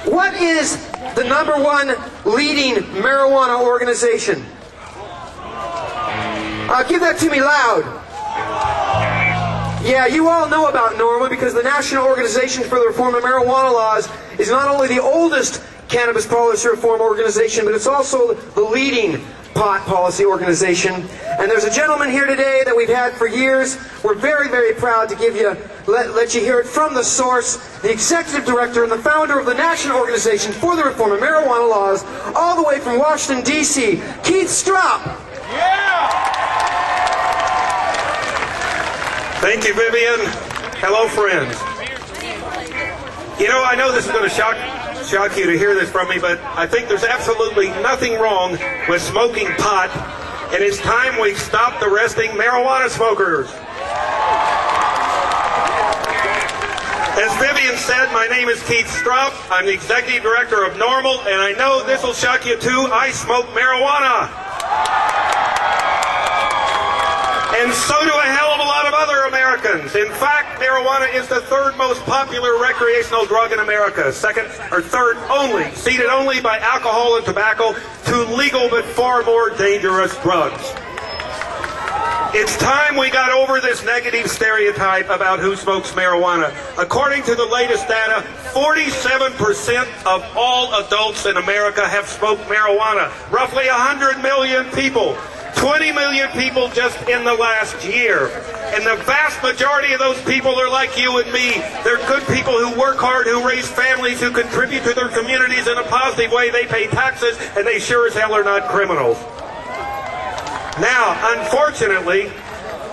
What is the #1 leading marijuana organization? Give that to me loud. Yeah, you all know about NORML because the National Organization for the Reform of Marijuana Laws is not only the oldest cannabis policy reform organization, but it's also the leading pot policy organization. And there's a gentleman here today that we've had for years. We're very, very proud to give you, let you hear it from the source, the executive director and the founder of the National Organization for the Reform of Marijuana Laws, all the way from Washington, D.C., Keith Stroup. Yeah! Thank you, Vivian. Hello, friends. You know, I know this is going to shock you to hear this from me, but I think there's absolutely nothing wrong with smoking pot, and it's time we stopped arresting marijuana smokers. As Vivian said, my name is Keith Stroup. I'm the executive director of NORML, and I know this will shock you too. I smoke marijuana. And so do a hell of a lot of other Americans. In fact, marijuana is the 3rd most popular recreational drug in America, third only, seated only by alcohol and tobacco, two legal but far more dangerous drugs. It's time we got over this negative stereotype about who smokes marijuana. According to the latest data, 47% of all adults in America have smoked marijuana. Roughly 100 million people. 20 million people just in the last year. And the vast majority of those people are like you and me. They're good people who work hard, who raise families, who contribute to their communities in a positive way. They pay taxes, and they sure as hell are not criminals. Now, unfortunately,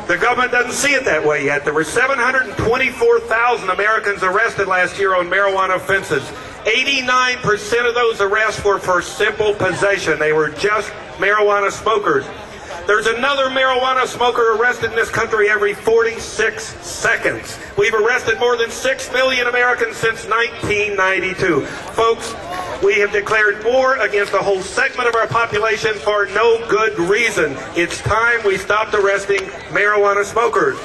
the government doesn't see it that way yet. There were 724,000 Americans arrested last year on marijuana offenses. 89% of those arrests were for simple possession. They were just marijuana smokers. There's another marijuana smoker arrested in this country every 46 seconds. We've arrested more than 6 million Americans since 1992. Folks, we have declared war against a whole segment of our population for no good reason. It's time we stopped arresting marijuana smokers.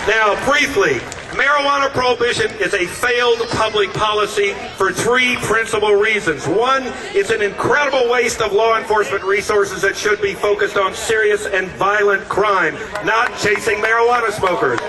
Now, briefly, marijuana prohibition is a failed public policy for 3 principal reasons. One, it's an incredible waste of law enforcement resources that should be focused on serious and violent crime, not chasing marijuana smokers.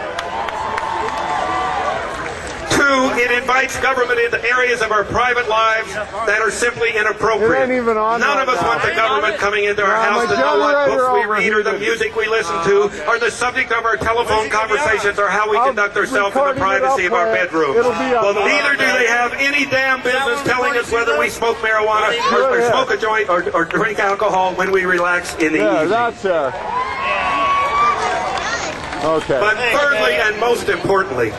2, it invites government into areas of our private lives that are simply inappropriate. None of us want the government coming into our house to know what books we read or the music we listen to or the subject of our telephone conversations or how we conduct ourselves in the privacy of our bedrooms. Well, neither do they have any damn business telling us whether we smoke marijuana or smoke a joint or drink alcohol when we relax in the evening. Okay. But thirdly and most importantly,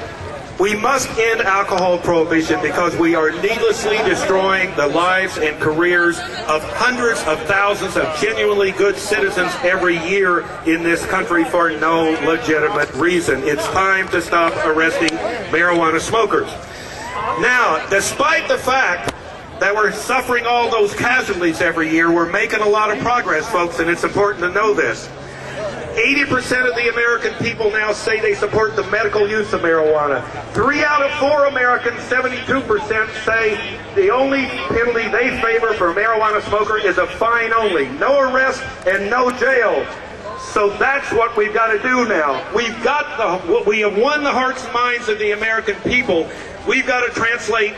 we must end alcohol prohibition because we are needlessly destroying the lives and careers of hundreds of thousands of genuinely good citizens every year in this country for no legitimate reason. It's time to stop arresting marijuana smokers. Now, despite the fact that we're suffering all those casualties every year, we're making a lot of progress, folks, and it's important to know this. 80% of the American people now say they support the medical use of marijuana. 3 out of 4 Americans, 72%, say the only penalty they favor for a marijuana smoker is a fine only. No arrest and no jail. So that's what we've got to do now. We have won the hearts and minds of the American people. We've got to translate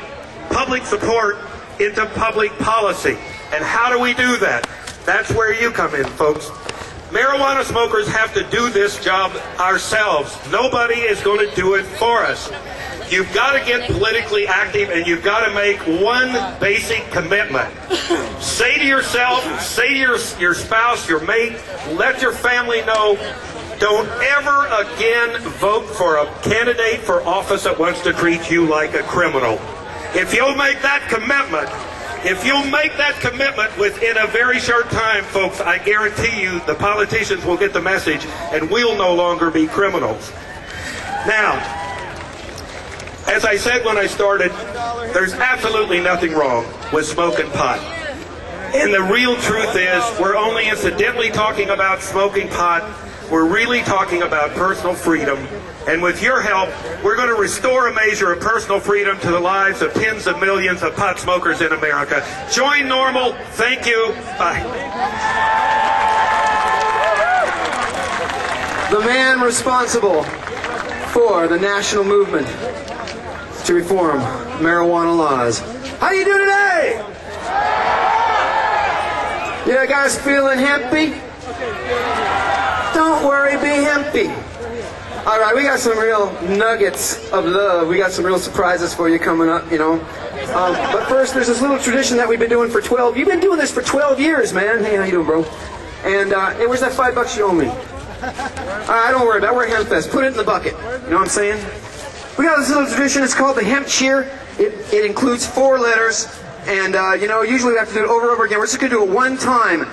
public support into public policy. And how do we do that? That's where you come in, folks. Marijuana smokers have to do this job ourselves. Nobody is going to do it for us. You've got to get politically active, and you've got to make one basic commitment. Say to yourself, say to your spouse, your mate, let your family know, don't ever again vote for a candidate for office that wants to treat you like a criminal. If you'll make that commitment, within a very short time, folks, I guarantee you the politicians will get the message and we'll no longer be criminals. Now, as I said when I started, there's absolutely nothing wrong with smoking pot. And the real truth is we're only incidentally talking about smoking pot we're really talking about personal freedom. And with your help, we're going to restore a measure of personal freedom to the lives of tens of millions of pot smokers in America. Join NORML. Thank you. Bye. The man responsible for the national movement to reform marijuana laws. How you doing today? Yeah, guys feeling hempy? Don't worry, be hempy. All right, we got some real nuggets of love. We got some real surprises for you coming up, you know. But first, there's this little tradition that we've been doing for 12. You've been doing this for 12 years, man. Hey, how you doing, bro? And hey, where's that $5 you owe me? All right, don't worry about it. We're at Hempfest. Put it in the bucket. You know what I'm saying? We got this little tradition. It's called the Hemp Cheer. It includes 4 letters. And, you know, usually we have to do it over and over again. We're just going to do it one time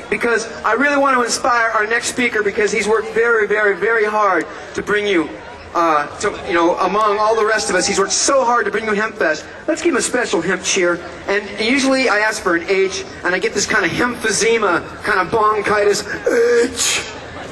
because I really want to inspire our next speaker because he's worked very, very, very hard to bring you, you know, among all the rest of us. He's worked so hard to bring you Hempfest. Let's give him a special hemp cheer. And usually I ask for an H, and I get this kind of emphysema, kind of bronchitis, H.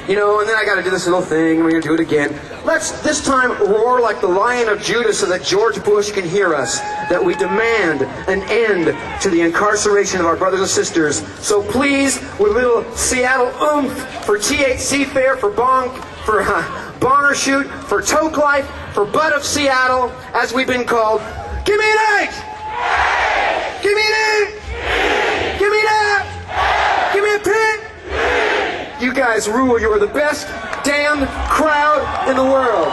You know, and then I got to do this little thing, and we're going to do it again. Let's, this time, roar like the Lion of Judah so that George Bush can hear us, that we demand an end to the incarceration of our brothers and sisters. So please, with a little Seattle oomph for THC Fair, for Bonger Shoot, for Toke Life, for Bud of Seattle, as we've been called, give me an H! Give me an A! Give me that! Give me a pin! You guys rule. You're the best damn crowd in the world.